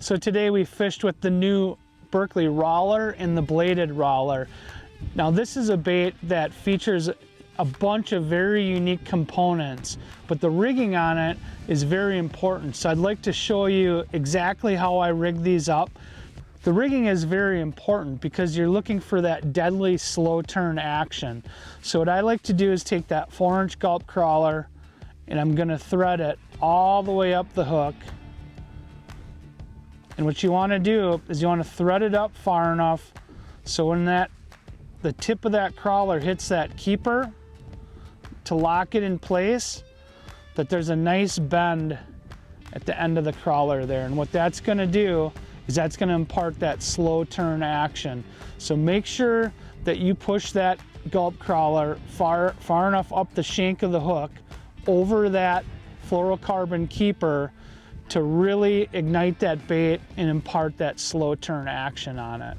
So today we fished with the new Berkley Rawler and the bladed Rawler. Now this is a bait that features a bunch of very unique components, but the rigging on it is very important. So I'd like to show you exactly how I rig these up. The rigging is very important because you're looking for that deadly slow turn action. So what I like to do is take that 4-inch gulp crawler and I'm gonna thread it all the way up the hook. And what you want to do is you want to thread it up far enough so when the tip of that crawler hits that keeper to lock it in place, that there's a nice bend at the end of the crawler there. And what that's going to do is that's going to impart that slow turn action. So make sure that you push that gulp crawler far enough up the shank of the hook over that fluorocarbon keeper to really ignite that bait and impart that slow turn action on it.